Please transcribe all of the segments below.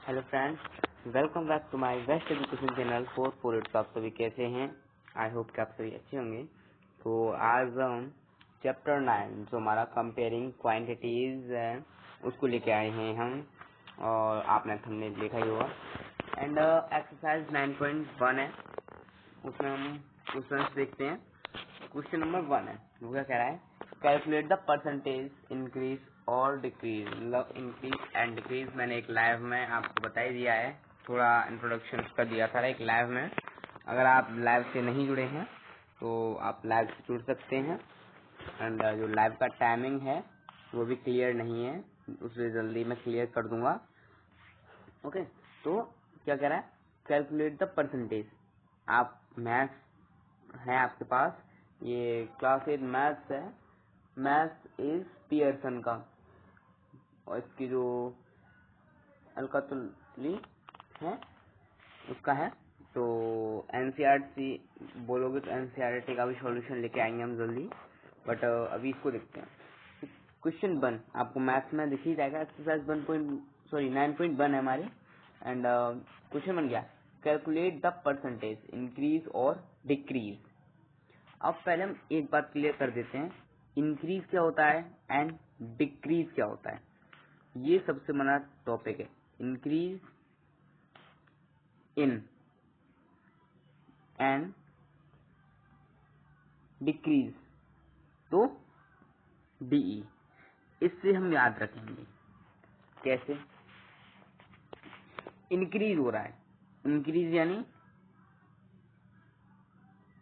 Hello friends, welcome back to my best education channel for politics. आप सभी कैसे हैं? आई होप कि आप सभी अच्छे होंगे। तो आज हम चैप्टर 9 जो हमारा कंपेयरिंग क्वांटिटीज है उसको लेके आए हैं हम, और आपने थंबनेल देखा ही होगा। एंड एक्सरसाइज 9.1 है, उसमें हम क्वेश्चन देखते हैं। क्वेश्चन नंबर 1 है, वो क्या कह रहा है? कैलकुलेट द परसेंटेज इंक्रीज और डिक्रीज। मतलब इंक्रीज एंड डिक्रीज मैंने एक लाइव में आपको बता ही दिया है, थोड़ा इंट्रोडक्शन कर दिया था एक लाइव में। अगर आप लाइव से नहीं जुड़े हैं तो आप लाइव से जुड़ सकते हैं। एंड जो लाइव का टाइमिंग है वो भी क्लियर नहीं है, उसे जल्दी मैं क्लियर कर दूंगा। ओके, तो क्या कह रहा है? Calculate the percentage. आप मैथ्स है आपके पास, ये क्लास 8 मैथ्स है। मैथ्स इज पियर्सन का, और इसकी जो अलकातुली है उसका है। तो एनसीईआरटी बोलोगे तो एनसीईआरटी का भी सॉल्यूशन लेके आएंगे हम जल्दी, बट अभी इसको देखते हैं। क्वेश्चन 1 आपको मैथ्स में दिख ही जाएगा। एक्सरसाइज 9.1 है हमारी। एंड क्वेश्चन 1 क्या? कैलकुलेट द परसेंटेज इंक्रीज और डिक्रीज। अब पहले हम एक बात क्लियर कर देते हैं, इंक्रीज क्या होता है एंड डिक्रीज क्या होता है। ये सबसे बड़ा टॉपिक है, इंक्रीज इन एंड डिक्रीज, तो डीई। इससे हम याद रखेंगे कैसे। इंक्रीज हो रहा है, इंक्रीज यानी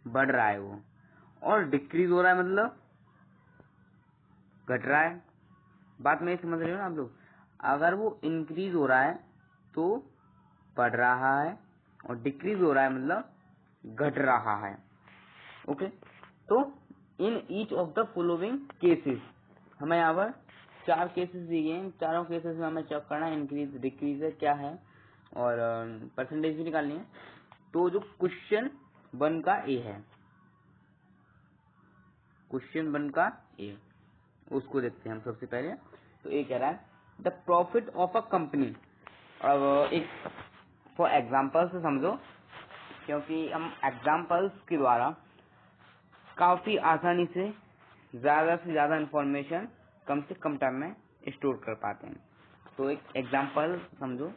बढ़ रहा है वो, और डिक्रीज हो रहा है मतलब घट रहा है। बात में समझ रहे हो ना आप लोग? अगर वो इंक्रीज हो रहा है तो बढ़ रहा है, और डिक्रीज हो रहा है मतलब घट रहा है। ओके, तो in each of the following cases, हमें यहाँ पर 4 केसेस दिए गए हैं। चारों केसेस में हमें चेक करना है इंक्रीज डिक्रीज है क्या है, और परसेंटेज भी निकालनी है। तो जो क्वेश्चन 1 का ए है, क्वेश्चन 1 का ए, उसको देखते हैं हम सबसे पहले। तो ये कह रहा है the profit of a company. अब एक फॉर एग्जाम्पल से समझो, क्योंकि हम एग्जाम्पल्स के द्वारा काफी आसानी से ज्यादा इंफॉर्मेशन कम से कम टाइम में स्टोर कर पाते हैं। तो एक एग्जाम्पल समझो,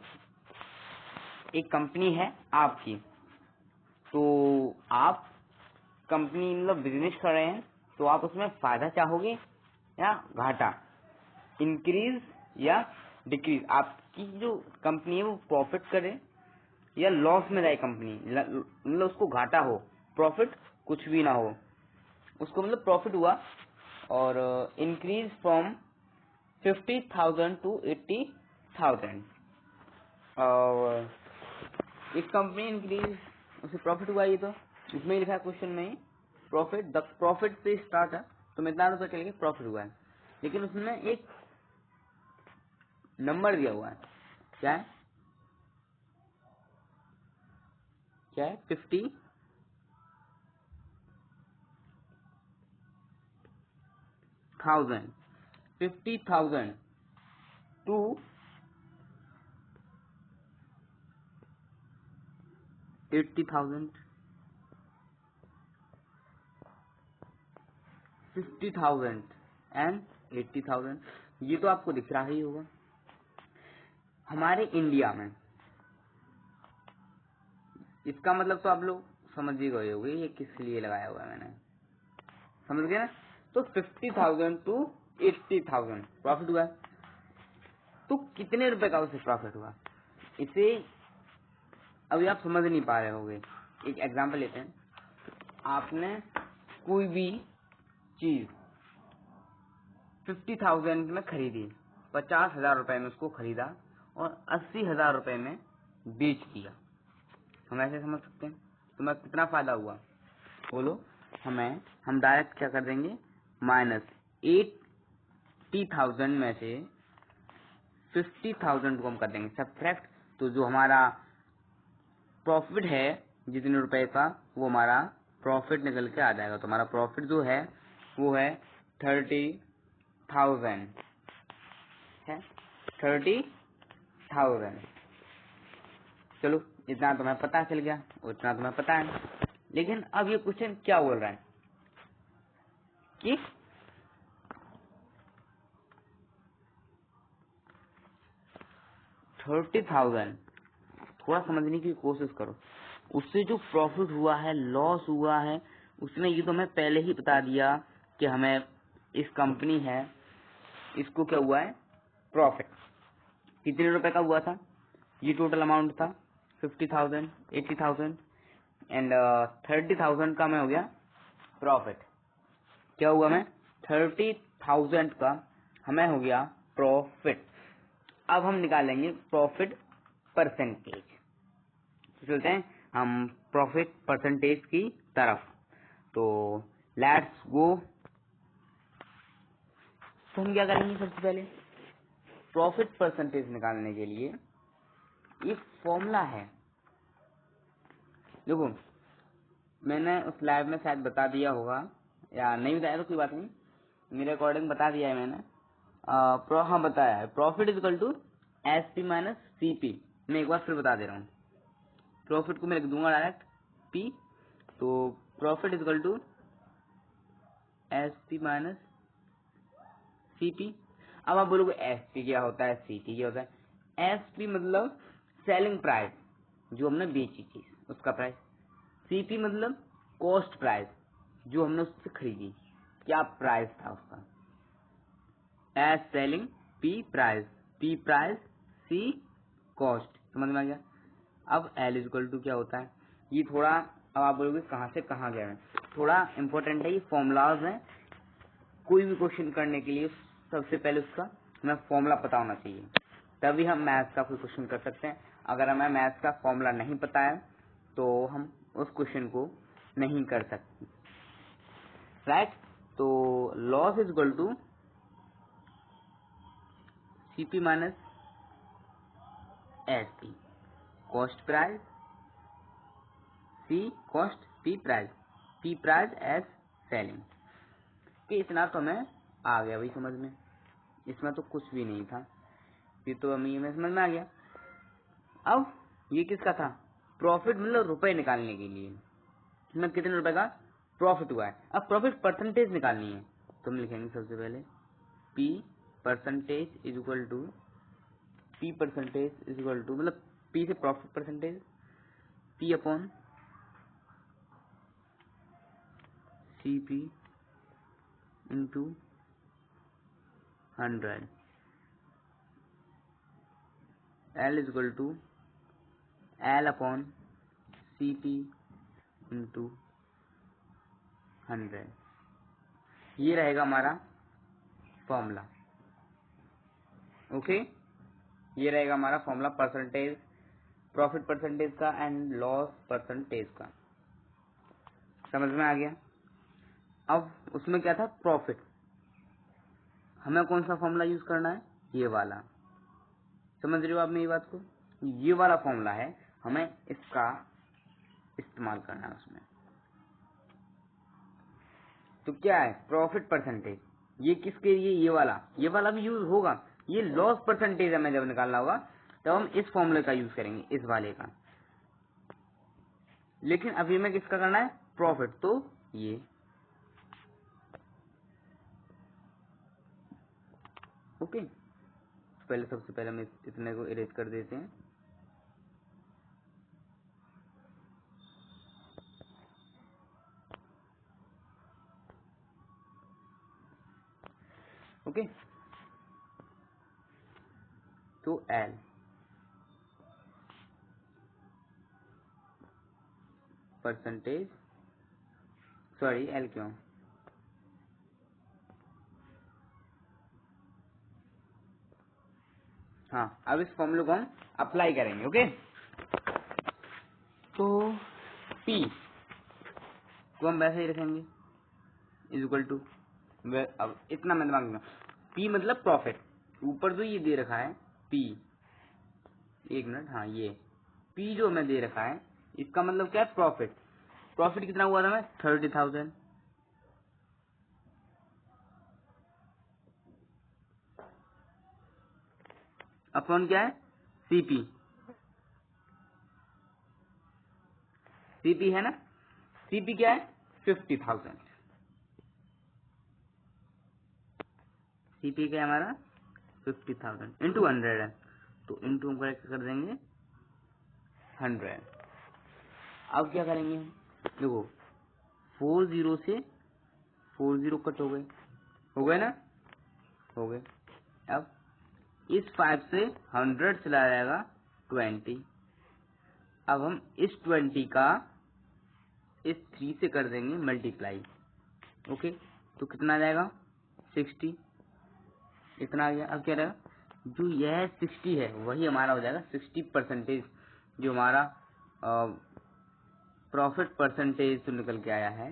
एक कंपनी है आपकी, तो आप कंपनी मतलब बिजनेस कर रहे हैं, तो आप उसमें फायदा चाहोगे या घाटा, इंक्रीज या डिक्रीज। आपकी जो कंपनी है वो प्रॉफिट करे या लॉस में जाए कंपनी, मतलब उसको घाटा हो, प्रॉफिट कुछ भी ना हो, उसको मतलब प्रॉफिट हुआ और इंक्रीज फ्रॉम 50,000 टू 80,000। और एक कंपनी इंक्रीज, उसे प्रॉफिट हुआ, ये तो इसमें ही लिखा है क्वेश्चन में ही, प्रॉफिट द प्रॉफिट से स्टार्ट है, तो मैं इतना रुपये के लिए प्रॉफिट हुआ है, लेकिन उसमें एक नंबर दिया हुआ है। क्या है? क्या है? 50,000 टू 80,000, 50,000 एंड 80,000। ये तो आपको दिख रहा ही होगा। हमारे इंडिया में इसका मतलब तो आप लोग समझ ही गए होंगे ये किस लिए लगाया हुआ है मैंने, समझ गए ना? तो 50,000 टू 80,000 प्रॉफिट हुआ है, तो कितने रुपए का उसे प्रॉफिट हुआ, इसे अभी आप समझ नहीं पा रहे होंगे। एक एग्जांपल लेते हैं। आपने कोई भी चीज 50,000 में खरीदी, 50,000 रुपए में उसको खरीदा और 80,000 रुपए में बेच दिया, हम ऐसे समझ सकते हैं। तुम्हें कितना फायदा हुआ बोलो? हम डायरेक्ट क्या कर देंगे, माइनस 80,000 में से 50,000 को हम कर देंगे सब्ट्रैक्ट। तो जो हमारा प्रॉफिट है जितने रुपए का, वो हमारा प्रॉफिट निकल के आ जाएगा। तो हमारा प्रॉफिट जो है वो है 30,000 है, 30,000। चलो इतना तुम्हें पता चल गया, उतना तुम्हें पता है। लेकिन अब ये क्वेश्चन क्या बोल रहा है कि 30,000, थोड़ा समझने की कोशिश करो, उससे जो प्रॉफिट हुआ है, लॉस हुआ है, उसने ये तो हमें पहले ही बता दिया कि हमें इस कंपनी है, इसको क्या हुआ है प्रॉफिट, कितने रुपए का हुआ था, ये टोटल अमाउंट था 50,000, 80,000 एंड 30,000 का मैं हो गया प्रॉफिट। क्या हुआ, मैं 30,000 का हमें हो गया प्रॉफिट। अब हम निकालेंगे प्रॉफिट परसेंटेज, चलते हैं हम प्रॉफिट परसेंटेज की तरफ। तो लेट्स गो। तो हम क्या करेंगे, सबसे पहले प्रॉफिट परसेंटेज निकालने के लिए एक फॉर्मूला है। देखो मैंने उस लाइव में शायद बता दिया होगा, या नहीं बताया तो कोई बात नहीं, मेरे अकॉर्डिंग बता दिया है मैंने। हाँ बताया है, profit is equal to SP minus CP। मैं एक बार फिर बता दे रहा हूँ, प्रॉफिट को मैं लिख दूंगा डायरेक्ट P, तो profit is equal to SP minus CP। अब आप बोलोगे SP क्या होता है, CP क्या होता है। SP मतलब सेलिंग प्राइस, जो हमने बेची चीज उसका प्राइस। CP मतलब कॉस्ट प्राइस, जो हमने उससे खरीदी, क्या प्राइस था उसका। S selling, P price, P price, C cost, समझ में आ गया। अब L इक्वल टू क्या होता है, ये थोड़ा अब आप बोलोगे कहाँ से कहाँ गए हैं, थोड़ा इंपॉर्टेंट है, ये फॉर्मूलाज हैं। कोई भी क्वेश्चन करने के लिए सबसे पहले उसका हमें फॉर्मूला पता होना चाहिए, तभी हम मैथ्स का कोई क्वेश्चन कर सकते हैं। अगर हमें मैथ्स का फॉर्मूला नहीं पता है तो हम उस क्वेश्चन को नहीं कर सकते, राइट। तो loss is equal to CP minus SP, cost price, C cost, P price, P price S selling. कि इतना तो हमें आ गया भाई समझ में, इसमें तो कुछ भी नहीं था, ये तो हमें समझ में आ गया। अब ये किसका था, प्रॉफिट मतलब रुपए निकालने के लिए, हमें कितने रुपए का प्रॉफिट हुआ है। अब प्रॉफिट परसेंटेज निकालनी है, तो हम लिखेंगे सबसे पहले P percentage is equal to, P percentage is equal to मतलब P से profit percentage, P upon CP into 100, L is equal to L upon CP into 100। ये रहेगा हमारा फॉर्मूला, ओके। ये रहेगा हमारा फॉर्मूला परसेंटेज, प्रॉफिट परसेंटेज का and loss percentage का, समझ में आ गया। अब उसमें क्या था प्रॉफिट, हमें कौन सा फॉर्मूला यूज करना है, ये वाला, समझ रहे हो आप मेरी बात को, ये वाला फॉर्मूला है, हमें इसका इस्तेमाल करना है उसमें। तो क्या है प्रॉफिट परसेंटेज, ये किसके लिए, ये वाला भी यूज होगा। ये लॉस परसेंटेज हमें जब निकालना होगा तब हम इस फॉर्मूले का यूज करेंगे, इस वाले का। लेकिन अभी हमें किसका करना है प्रॉफिट, तो ये ओके। पहले सबसे पहले हम इतने को इरेज कर देते हैं। ओके, तो L परसेंटेज, सॉरी L क्यों, हाँ अब इस फॉर्मूले को हम अप्लाई करेंगे, ओके। तो P को हम वैसे ही रखेंगे इज इक्वल टू, अब इतना मैं दिमाग में, P मतलब प्रॉफिट, ऊपर जो ये दे रखा है P, एक मिनट, हाँ ये P जो हमें दे रखा है इसका मतलब क्या है प्रॉफिट। प्रॉफिट कितना हुआ था हमें 30,000, अपॉन क्या है CP, सीपी है ना, सीपी क्या है 50,000, सीपी क्या है हमारा 50,000 इंटू 100 है, तो इंटू हम करेक्ट कर देंगे 100। अब क्या करेंगे, देखो 40 से 40 कट हो गए ना, हो गए। अब इस 5 से 100 चला जाएगा 20। अब हम इस 20 का इस 3 से कर देंगे मल्टीप्लाई, ओके, तो कितना आ जाएगा 60, इतना आ गया। अब क्या रहेगा, जो यह 60 है वही हमारा हो जाएगा 60%, जो हमारा प्रॉफिट परसेंटेज जो निकल के आया है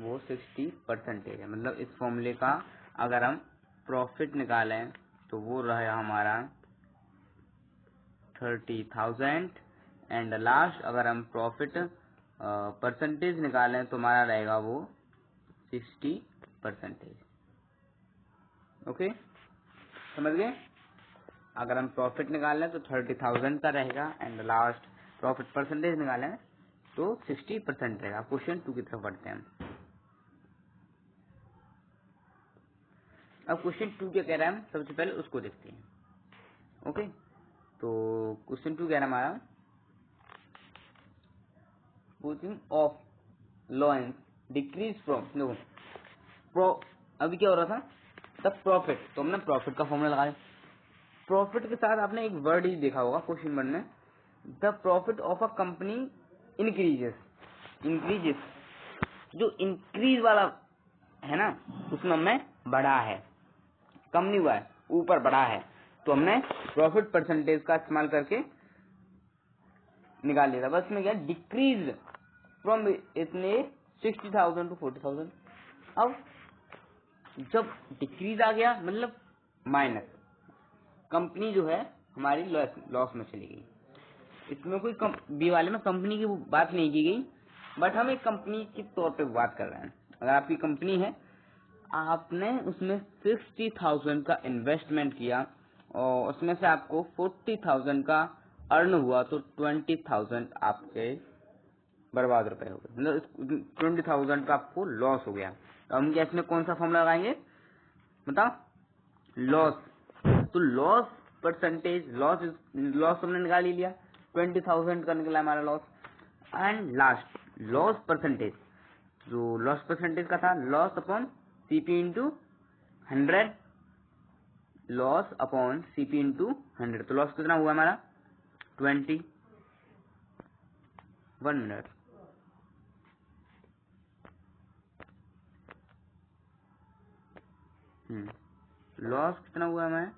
वो 60% है। मतलब इस फॉर्मूले का अगर हम प्रॉफिट निकालें तो वो रहा हमारा 30,000 एंड लास्ट अगर हम प्रॉफिट परसेंटेज निकालें तो हमारा रहेगा वो 60%। ओके, समझ गए। अगर हम प्रॉफिट निकालें तो 30,000 का रहेगा एंड लास्ट प्रॉफिट परसेंटेज निकालें तो 60% रहेगा। क्वेश्चन 2 की तरफ बढ़ते हैं। अब क्वेश्चन 2 क्या कह रहा है, हम सबसे पहले उसको देखते हैं। ओके, तो क्वेश्चन 2 कह रहा है हमारा posing of loans decrease from, देखो अभी क्या हो रहा था, द प्रॉफिट, तो हमने प्रॉफिट का फॉर्मूला लगाया। प्रॉफिट के साथ आपने एक वर्ड ही देखा होगा क्वेश्चन वन में, the profit of a company increases, increases जो इंक्रीज वाला है ना उसमें हमने बढ़ा है, कम नहीं हुआ है, ऊपर बढ़ा है, तो हमने प्रॉफिट परसेंटेज का इस्तेमाल करके निकाल लिया था। बस में क्या डिक्रीज फ्रॉम इतने 60,000 टू 40,000। अब जब डिक्रीज आ गया मतलब माइनस, कंपनी जो है हमारी लॉस में चली गई। इसमें कोई बी वाले में कंपनी की बात नहीं की गई, बट हम एक कंपनी के तौर पे बात कर रहे हैं। अगर आपकी कंपनी है, आपने उसमें 60,000 का इन्वेस्टमेंट किया और उसमें से आपको 40,000 का अर्न हुआ, तो 20,000 आपके बर्बाद रुपए हो गए, मतलब 20,000 का आपको लॉस हो गया। तो हम क्या इसमें कौन सा फॉर्मूला लगाएंगे बताओ, लॉस। तो लॉस परसेंटेज, लॉस हमने निकाल ही लिया, 20,000 का निकला हमारा loss. And last loss percentage, जो लॉस परसेंटेज का था loss upon CP into 100, loss upon CP into 100, तो लॉस कितना हुआ हमारा 20। 1 मिनट, लॉस कितना हुआ हमें,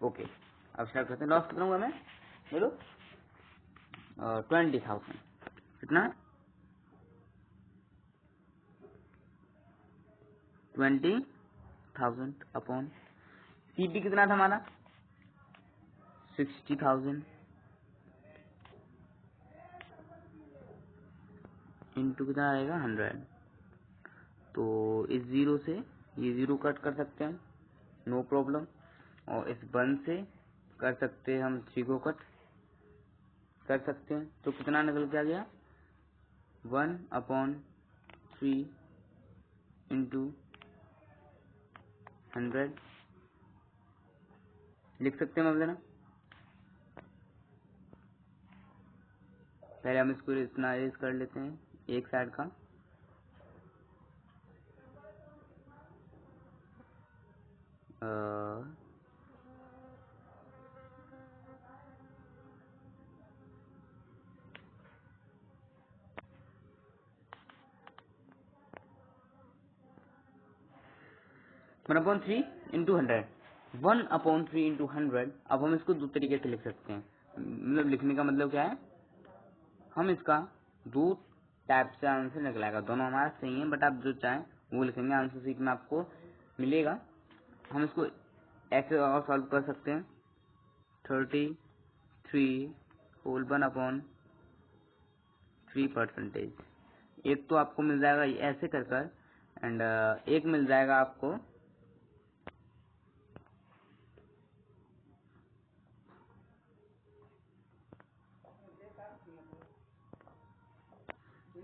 ओके। अब स्टार्ट करते हैं, लॉस कितना हुआ हमें बोलो 20,000, कितना 20,000 अपॉन सीपी कितना था हमारा 60,000 इंटू कितना आएगा 100। तो इस 0 से ये 0 कट कर सकते हैं, नो प्रॉब्लम। और इस 1 से कर सकते हैं हम 3 को कट कर सकते हैं, तो कितना निकल के आ गया 1/3 इंटू 100 लिख सकते हैं मतलब ना। पहले हम इसको इतना अरेंज कर लेते हैं एक साइड का, वन अपॉन 3 इंटू 100, 1/3 इंटू 100। अब हम इसको दो तरीके से लिख सकते हैं, मतलब लिखने का मतलब क्या है, हम इसका दो टाइप से आंसर निकलाएगा, दोनों हमारा सही है, बट आप जो चाहें वो लिखेंगे, आंसर सीट में आपको मिलेगा। हम इसको ऐसे और सॉल्व कर सकते हैं, 33 होल 1/3%। एक तो आपको मिल जाएगा ऐसे कर कर एंड एक मिल जाएगा आपको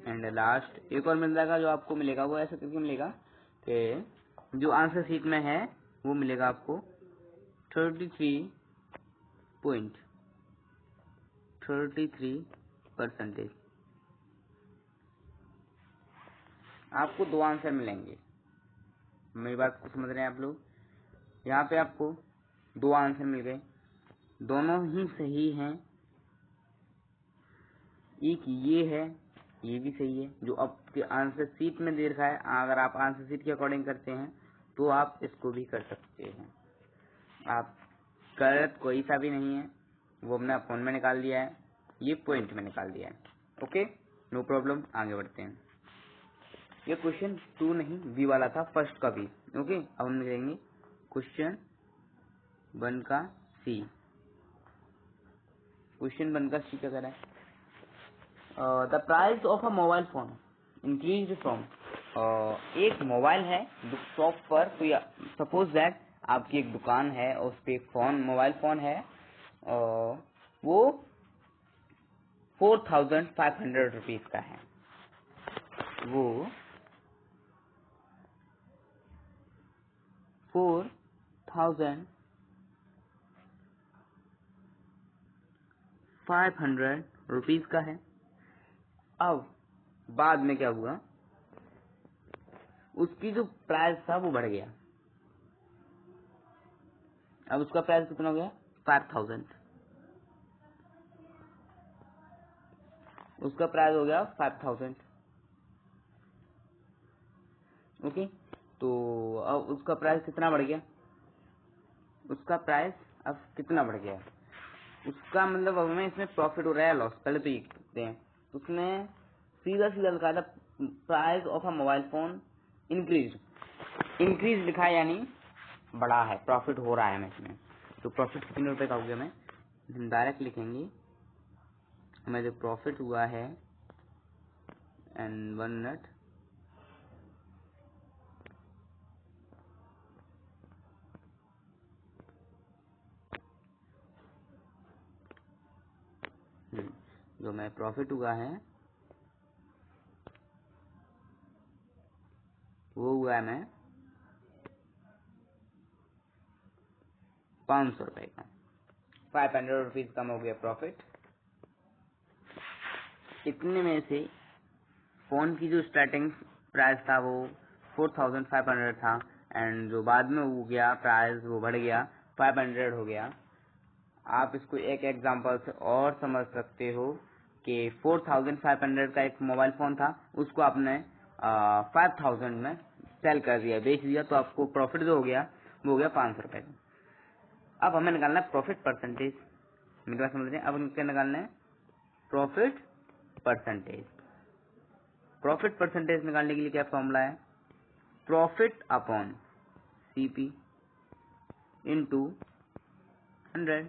एंड लास्ट एक और मिल जाएगा। जो आपको मिलेगा वो ऐसे करके मिलेगा कि जो आंसर शीट में है वो मिलेगा आपको 33.33%। आपको दो आंसर मिलेंगे। मेरी बात को समझ रहे हैं आप लोग? यहाँ पे आपको दो आंसर मिल गए, दोनों ही सही हैं। एक ये है, ये भी सही है। जो आपके आंसर शीट में दे रखा है, अगर आप आंसर शीट के अकॉर्डिंग करते हैं तो आप इसको भी कर सकते हैं। आप गलत कोई सा भी नहीं है, वो हमने फोन में निकाल दिया है, ये पॉइंट में निकाल दिया है। ओके, नो प्रॉब्लम, आगे बढ़ते हैं। ये क्वेश्चन 2 नहीं, बी वाला था, फर्स्ट का बी। ओके, अब हम करेंगे क्वेश्चन 1 का सी। क्वेश्चन 1 का सी क्या कह रहा है? The price of a mobile phone increase from. एक मोबाइल है बुक शॉप पर, तो सपोज दैट आपकी एक दुकान है और उस पर एक फोन, मोबाइल फोन है, वो 4500 रुपीज का है। वो 4500 रुपीज का है। अब बाद में क्या हुआ, उसकी जो प्राइस था वो बढ़ गया। अब उसका प्राइस कितना हो गया? 5000। उसका प्राइस हो गया 5000। ओके, तो अब उसका प्राइस कितना बढ़ गया? उसका प्राइस अब कितना बढ़ गया? उसका मतलब अब हमें इसमें प्रॉफिट हो रहा है, लॉस? पहले तो ये देखते हैं। उसने सीधा सीधा लिखा था price of a mobile phone increase. Increase लिखा है यानी बढ़ा है, प्रॉफिट हो रहा है हमें इसमें। तो प्रॉफिट कितने रुपए का हो गया? हमें डायरेक्ट लिखेंगे, हमें जो प्रॉफिट हुआ है एंड 1 मिनट, जो मैं प्रॉफिट हुआ है वो हुआ है मैं 500 रुपए का। 500 रुपीज कम हो गया प्रॉफिट। इतने में से फोन की जो स्टार्टिंग प्राइस था वो 4500 था, एंड जो बाद में हो गया प्राइस वो बढ़ गया, 500 हो गया। आप इसको एक एग्जांपल से और समझ सकते हो कि 4500 का एक मोबाइल फोन था, उसको आपने 5000 में सेल कर दिया, बेच दिया, तो आपको प्रॉफिट जो हो गया वो हो गया 500 रुपए का। अब हमें निकालना है प्रॉफिट परसेंटेज। मेरी बात समझ रहे हैं? अब क्या निकालना है? Profit percentage. प्रॉफिट परसेंटेज निकालने के लिए क्या फॉर्मूला है? Profit upon CP into 100।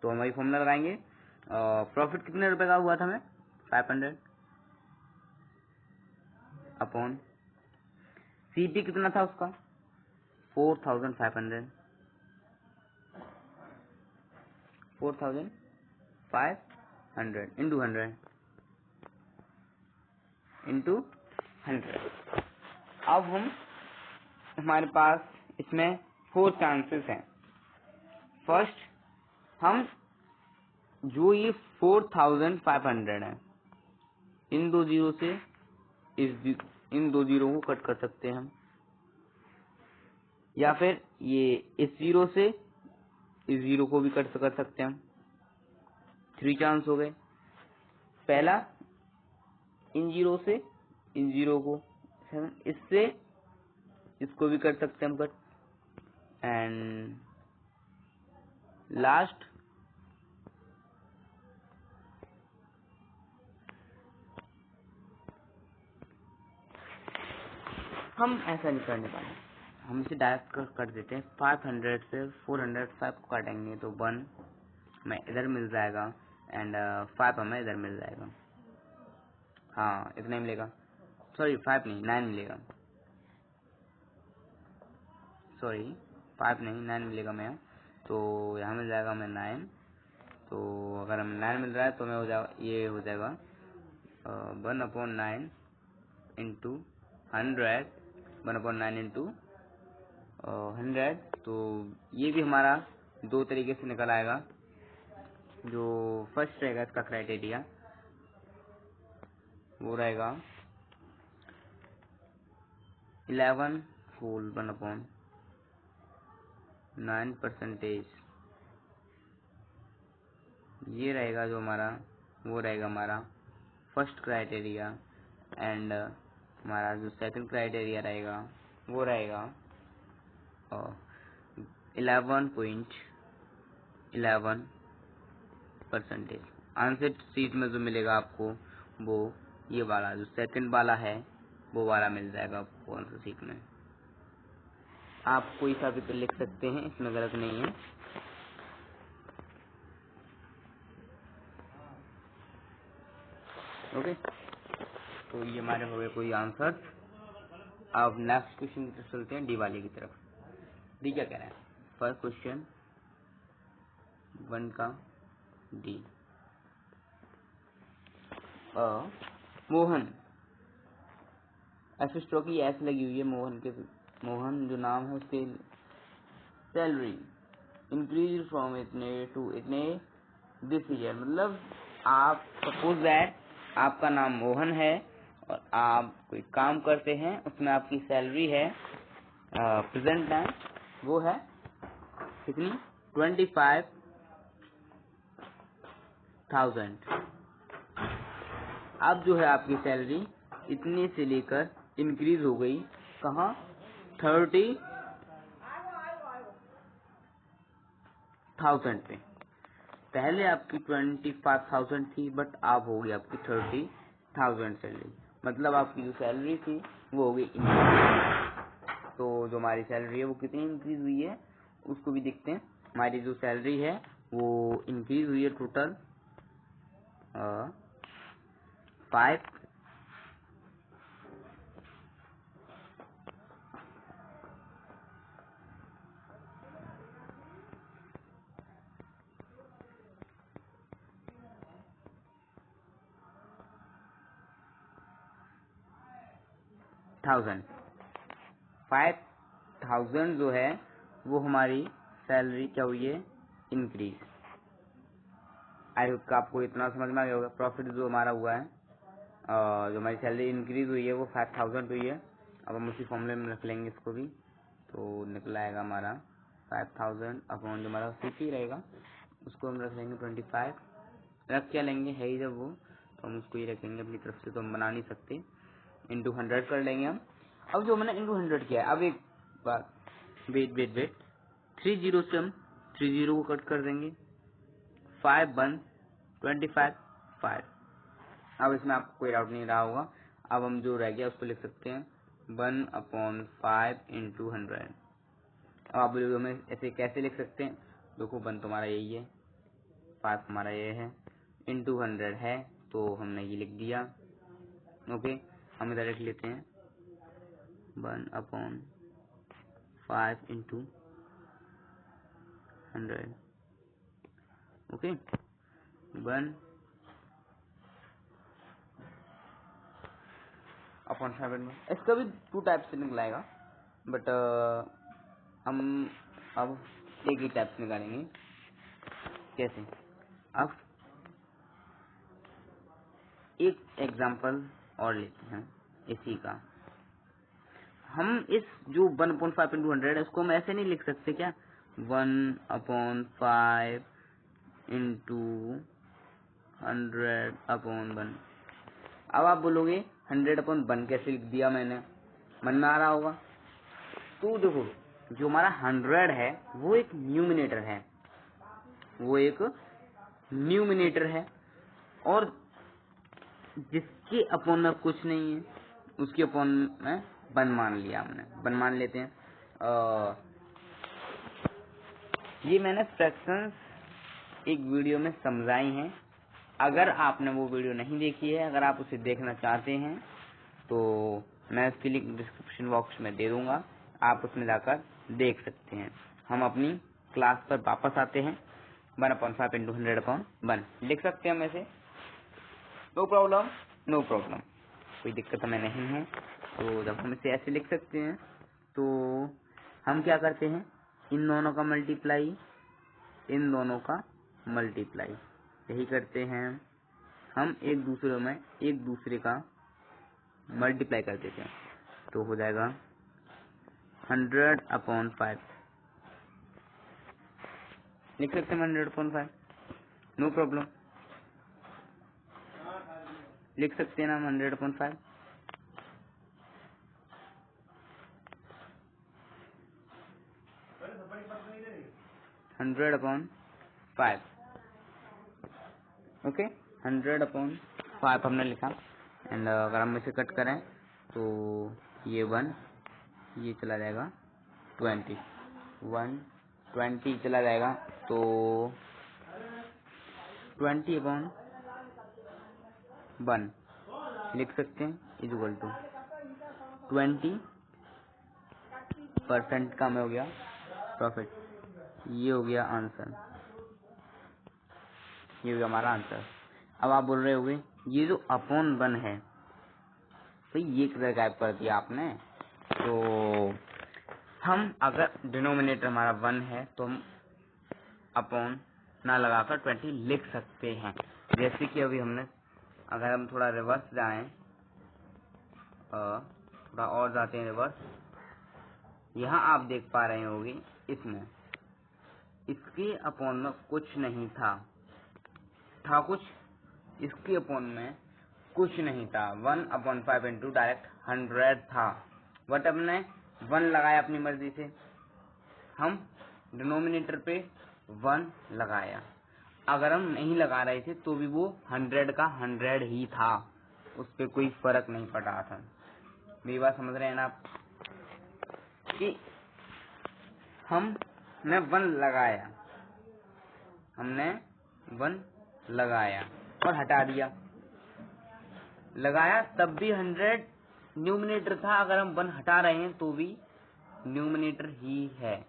तो हम वही फॉर्मूला लगाएंगे। प्रॉफिट कितने रुपए का हुआ था हमें? 500 अपॉन सीपी कितना था उसका? 4500। 4500 इंटू 100 इंटू 100। अब हमारे पास इसमें 4 चांसेस हैं। फर्स्ट, हम जो ये 4500 है, इन दो जीरो से इन दो जीरो को कट कर सकते हैं हम, या फिर ये इस जीरो से इस जीरो को भी कट कर सकते हैं हम। 3 चांस हो गए। पहला, इन जीरो से इन जीरो को, इससे इसको भी कर सकते हैं हम कट। एंड लास्ट, हम ऐसा नहीं करने वाले, हम इसे डायरेक्ट कर देते हैं। 500 से 405 को काटेंगे तो 1 हमें इधर मिल जाएगा एंड 5 हमें इधर मिल जाएगा। हाँ, इतना ही मिलेगा, सॉरी 5 नहीं 9 मिलेगा। सॉरी 5 नहीं 9 मिलेगा मैं, तो यहाँ मिल जाएगा हमें 9। तो अगर हमें 9 मिल रहा है तो मैं हो जाएगा, ये हो जाएगा 1/9 इंटू 100, 1/9 इंटू 100। तो ये भी हमारा दो तरीके से निकल आएगा। जो फर्स्ट रहेगा इसका क्राइटेरिया वो रहेगा 11 होल 1/9%। ये रहेगा जो हमारा, वो रहेगा हमारा फर्स्ट क्राइटेरिया। एंड हमारा जो सेकंड क्राइटेरिया रहेगा वो रहेगा 11.11%। आंसर सीट में जो मिलेगा आपको वो ये वाला जो सेकंड वाला है वो वाला मिल जाएगा आपको आंसर सीट में। आप कोई सा भी लिख सकते हैं, इसमें गलत नहीं है। ओके, तो ये हमारे हो गए कोई आंसर। अब नेक्स्ट क्वेश्चन की तरफ चलते हैं, डी वाले की तरफ। डी क्या कह रहा है? फर्स्ट क्वेश्चन 1 का डी। मोहन, एफ स्टॉक की एस लगी हुई है मोहन जो नाम है उसके सैलरी इंक्रीज फ्रॉम इतने टू इतने दिस ईयर। मतलब आप सपोज दैट आपका नाम मोहन है और आप कोई काम करते हैं, उसमें आपकी सैलरी है प्रेजेंट टाइम वो है कितनी 25,000। अब जो है आपकी सैलरी इतने से लेकर इंक्रीज हो गई कहाँ 30,000 पे। पहले आपकी 25,000 थी बट अब हो गई आपकी 30,000 सैलरी। मतलब आपकी जो सैलरी थी वो हो गई इंक्रीज। तो जो हमारी सैलरी है वो कितनी इंक्रीज हुई है उसको भी देखते हैं। हमारी जो सैलरी है वो इंक्रीज हुई है टोटल 5,000 जो है वो हमारी सैलरी क्या हुई है इंक्रीज। आई होप का आपको इतना समझ में आ गया होगा। प्रॉफिट जो हमारा हुआ है जो हमारी सैलरी इंक्रीज हुई है वो 5,000 हुई है। अब हम उसी फॉर्मूले में रख लेंगे इसको भी, तो निकला आएगा हमारा 5,000 अपॉन जो हमारा सीपी रहेगा उसको हम रख लेंगे 25। रख क्या लेंगे है ही जब वो, तो हम उसको ही रखेंगे अपनी तरफ से, तो हम बना नहीं सकते। इंटू 100 कर लेंगे हम। अब जो मैंने इंटू 100 किया है, अब एक बात वेट 30 से हम 30 को कट कर देंगे। 5 1 25 5। अब इसमें आपको कोई डाउट नहीं रहा होगा। अब हम जो रह गया उसको लिख सकते हैं 1/5 इंटू 100। अब आप बोलोगे हमें ऐसे कैसे लिख सकते हैं? देखो 1 तुम्हारा यही है, 5 हमारा ये है, इंटू 100 है तो हमने ये लिख दिया। ओके, हम इधर लिख लेते हैं 1/5 इंटू 100। ओके, 1/5 में इसका भी 2 टाइप से निकलाएगा बट हम अब एक ही टाइप से निकालेंगे। कैसे? अब एक एग्जांपल और लेते हैं इसी का। हम इस जो 1/5 इंटू 100 है उसको हम ऐसे नहीं लिख सकते क्या 1/5 इंटू 100/1। अब आप बोलोगे 100/1 कैसे लिख दिया मैंने, मन में आ रहा होगा। तो देखो जो हमारा 100 है वो एक न्यूमिनेटर है, और जिसके अपॉन में कुछ नहीं है उसके अपॉन में 1 मान लिया हमने, 1 मान लेते हैं। ये मैंने फ्रैक्शंस एक वीडियो में समझाई हैं। अगर आपने वो वीडियो नहीं देखी है, अगर आप उसे देखना चाहते हैं तो मैं उसकी लिंक डिस्क्रिप्शन बॉक्स में दे दूंगा, आप उसमें जाकर देख सकते हैं। हम अपनी क्लास पर वापस आते हैं। 1/5 इंटू 100/1 लिख सकते हैं हम ऐसे, नो प्रॉब्लम, नो प्रॉब्लम, कोई दिक्कत हमें नहीं है। तो जब हम इसे ऐसे लिख सकते हैं तो हम क्या करते हैं, इन दोनों का मल्टीप्लाई, इन दोनों का मल्टीप्लाई, यही करते हैं हम। एक दूसरे का मल्टीप्लाई कर देते हैं तो हो जाएगा 100/5 लिख सकते हैं 100/5, नो प्रॉब्लम, लिख सकते हैं ना 100/5। ओके, 100/5 हमने लिखा। एंड अगर हम इसे कट करें तो ये 1, ये चला जाएगा 20, 120 चला जाएगा तो 20/1 लिख सकते हैं इक्वल टू 20% कम हो गया प्रॉफिट। ये हो गया आंसर, ये हो गया हमारा आंसर। अब आप बोल रहे होंगे ये जो अपॉन 1 है तो ये किधर गायब कर दिया आपने। तो हम अगर डिनोमिनेटर हमारा 1 है तो हम अपॉन ना लगाकर 20 लिख सकते हैं। जैसे कि अभी हमने, अगर हम थोड़ा रिवर्स जाएं, थोड़ा और जाते हैं रिवर्स, यहाँ आप देख पा रहे होंगे इसमें इसके अपॉन में कुछ नहीं था कुछ, इसके अपॉन में कुछ नहीं था। 1/5 इंटू डायरेक्ट 100 था, बट हमने 1 लगाया अपनी मर्जी से, हम डिनोमिनेटर पे 1 लगाया। अगर हम नहीं लगा रहे थे तो भी वो 100 का 100 ही था, उस पर कोई फर्क नहीं पड़ रहा था। मेरी बात समझ रहे हैं ना आप, कि हमने 1 लगाया, हमने 1 लगाया और हटा दिया, लगाया तब भी 100 न्यूमिनेटर था। अगर हम 1 हटा रहे हैं तो भी न्यूमिनेटर ही है।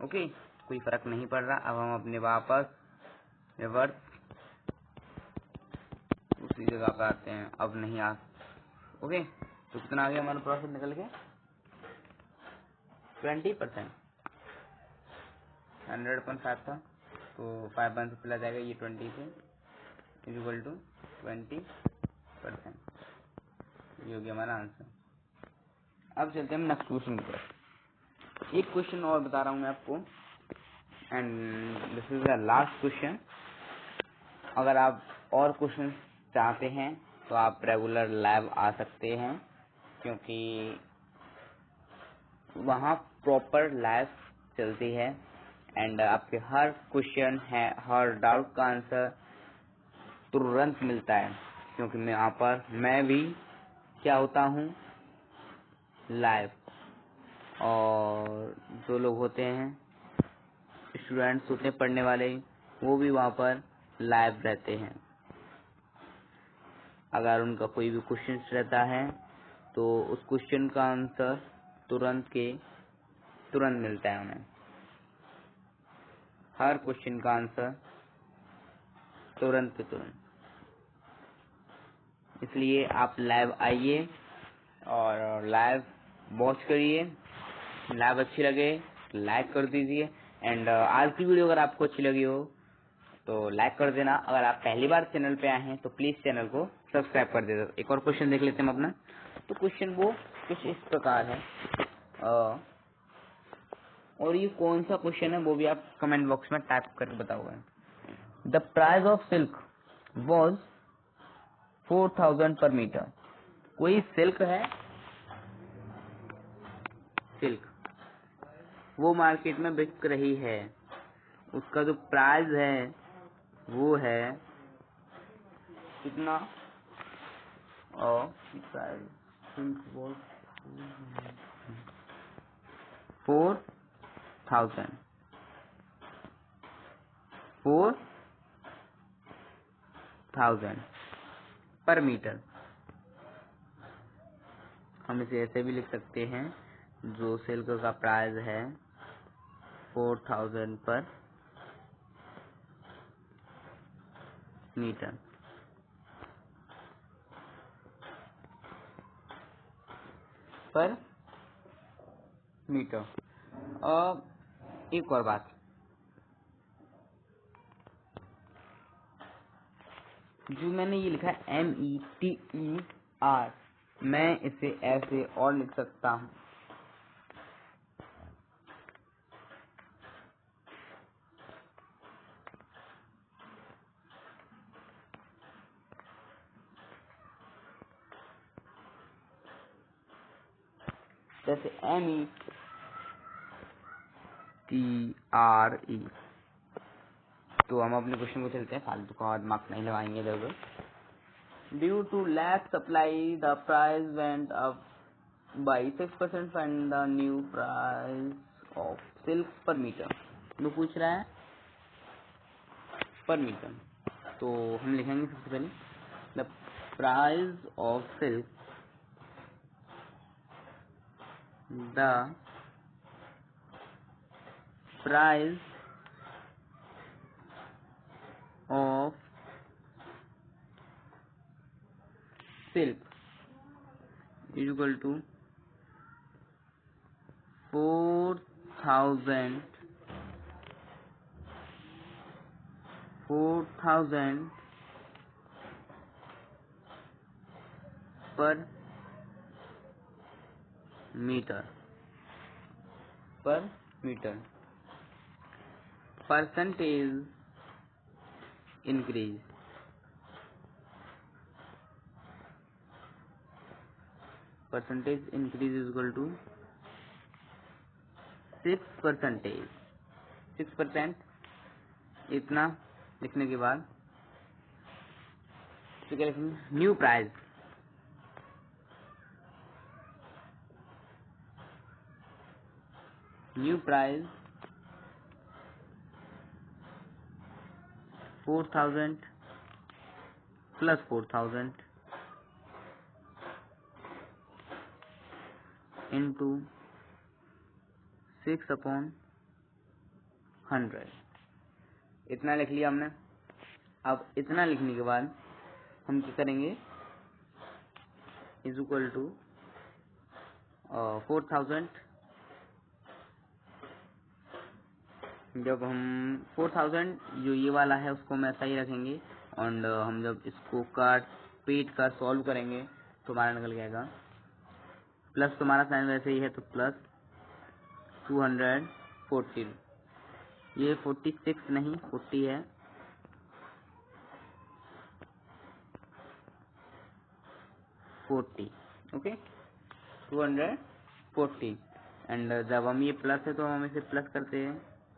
ओके, कोई फर्क नहीं पड़ रहा। अब हम अपने वापस रिवर्स उसी जगह पे आते हैं, अब नहीं आ। ओके, तो कितना आ गया हमारा प्रॉफिट निकल के 20%। 100/5 था तो 5 1 से चला जाएगा, ये 20 से इक्वल टू 20%। ये हो गया हमारा आंसर। अब चलते हैं नेक्स्ट क्वेश्चन पर। एक क्वेश्चन और बता रहा हूँ मैं आपको, and this is the last question. अगर आप और क्वेश्चन चाहते हैं तो आप रेगुलर लाइव आ सकते हैं, क्योंकि वहाँ प्रॉपर लाइव चलती है एंड आपके हर क्वेश्चन है, हर डाउट का आंसर तुरंत मिलता है। क्योंकि मैं यहाँ पर मैं भी क्या होता हूँ लाइव, और जो लोग होते हैं स्टूडेंट्स होते हैं पढ़ने वाले, वो भी वहाँ पर लाइव रहते हैं। अगर उनका कोई भी क्वेश्चन रहता है तो उस क्वेश्चन का आंसर तुरंत मिलता है उन्हें। हर क्वेश्चन का आंसर तुरंत। इसलिए आप लाइव आइए और लाइव वॉच करिए। लाइव अच्छी लगे तो लाइक कर दीजिए, एंड आज की वीडियो अगर आपको अच्छी लगी हो तो लाइक कर देना। अगर आप पहली बार चैनल पे आए हैं तो प्लीज चैनल को सब्सक्राइब कर देना। एक और क्वेश्चन देख लेते हैं हम अपना। तो क्वेश्चन वो कुछ इस प्रकार है, और ये कौन सा क्वेश्चन है वो भी आप कमेंट बॉक्स में टाइप करके बताओगे। The price of silk was 4000 per metre. कोई सिल्क है, सिल्क वो मार्केट में बिक रही है, उसका जो प्राइस है वो है कितना, और प्राइस 4000 पर मीटर। हम इसे ऐसे भी लिख सकते हैं जो सिल्क का प्राइस है 4000 पर मीटर। पर मीटर। और एक और बात, जो मैंने ये लिखा है METER, मैं इसे ऐसे और लिख सकता हूँ, जैसे METRE। तो हम अपने क्वेश्चन को चलते हैं, फालतू का दिमाग नहीं लगाएंगे इधर। Due to lack supply the price went up by 6% find the new price of silk per meter। जो पूछ रहा है पर मीटर, तो हम लिखेंगे सबसे पहले the price of silk, the price of silk is equal to 4000 per metre. Percentage increase, is equal to 6%। इतना लिखने के बाद तो क्या लिखेंगे, न्यू प्राइस, 4000 प्लस 4000 इंटू 6/100। इतना लिख लिया हमने। अब इतना लिखने के बाद हम क्या करेंगे, इज इक्वल टू 4000। जब हम 4000 जो ये वाला है उसको हम ऐसा ही रखेंगे, और हम जब इसको पेट का सॉल्व करेंगे तो हमारा निकल जाएगा, प्लस तुम्हारा साइन वैसे ही है तो प्लस 240, ये 46 नहीं 40 है, 40, ओके 240। एंड जब हम ये प्लस है तो हम इसे प्लस करते हैं,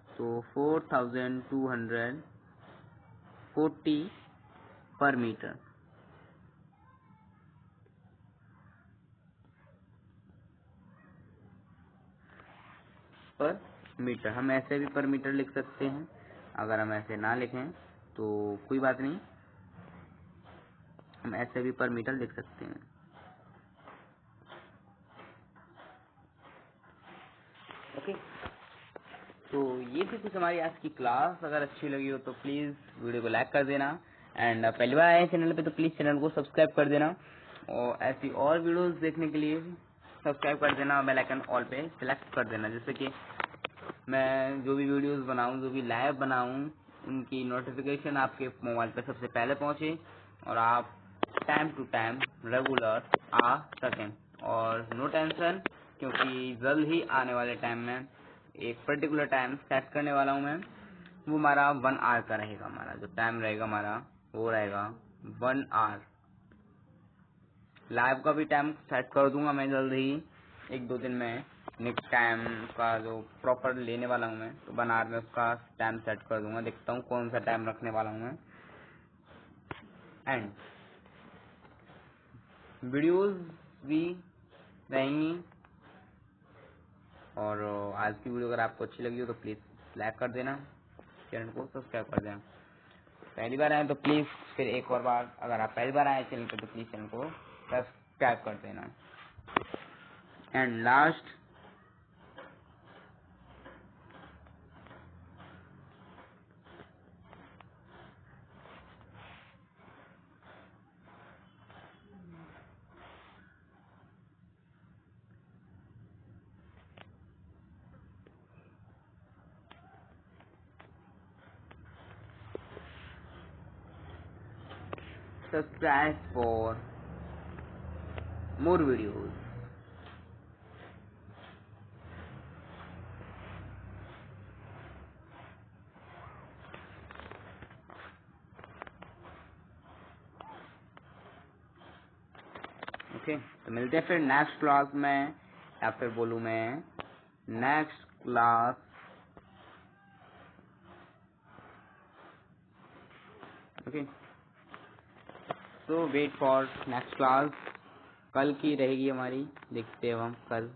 तो 4240 पर मीटर। हम ऐसे भी पर मीटर लिख सकते हैं, अगर हम ऐसे ना लिखें तो कोई बात नहीं, हम ऐसे भी पर मीटर लिख सकते हैं। ओके, तो ये थी कुछ हमारी आज की क्लास। अगर अच्छी लगी हो तो प्लीज़ वीडियो को लाइक कर देना, एंड पहली बार आए चैनल पे तो प्लीज़ चैनल को सब्सक्राइब कर देना, और ऐसी और वीडियोस देखने के लिए सब्सक्राइब कर देना, बेल आइकन ऑल पे सिलेक्ट कर देना, जिससे कि मैं जो भी वीडियोस बनाऊं, जो भी लाइव बनाऊं, उनकी नोटिफिकेशन आपके मोबाइल पे सबसे पहले पहुंचे और आप टाइम टू टाइम रेगुलर आ सकें। और नो टेंशन, क्योंकि जल्द ही आने वाले टाइम में एक पर्टिकुलर टाइम सेट करने वाला हूं मैं, वो हमारा 1 आवर का रहेगा। हमारा जो टाइम रहेगा हमारा वो रहेगा 1 आवर। लाइव का भी टाइम सेट कर दूंगा मैं जल्द ही, 1-2 दिन में नेक्स्ट टाइम का जो प्रॉपर लेने वाला हूँ मैं, तो बनार में उसका टाइम सेट कर दूंगा। देखता हूँ कौन सा टाइम रखने वाला हूँ मैं। एंड वीडियोस भी रहेंगी, और आज की वीडियो अगर आपको अच्छी लगी हो तो प्लीज़ लाइक कर देना, चैनल को सब्सक्राइब कर देना। पहली बार आए तो प्लीज़ फिर एक और बार, अगर आप पहली बार आए चैनल पे तो प्लीज़ चैनल को सब्सक्राइब कर देना। And last subscribe for more videos. Okay, तो मिलते हैं फिर नेक्स्ट क्लास में, या फिर बोलूँ मैं नेक्स्ट क्लास। ओके, तो वेट फॉर नेक्स्ट क्लास, कल की रहेगी हमारी, देखते हैं हम कल।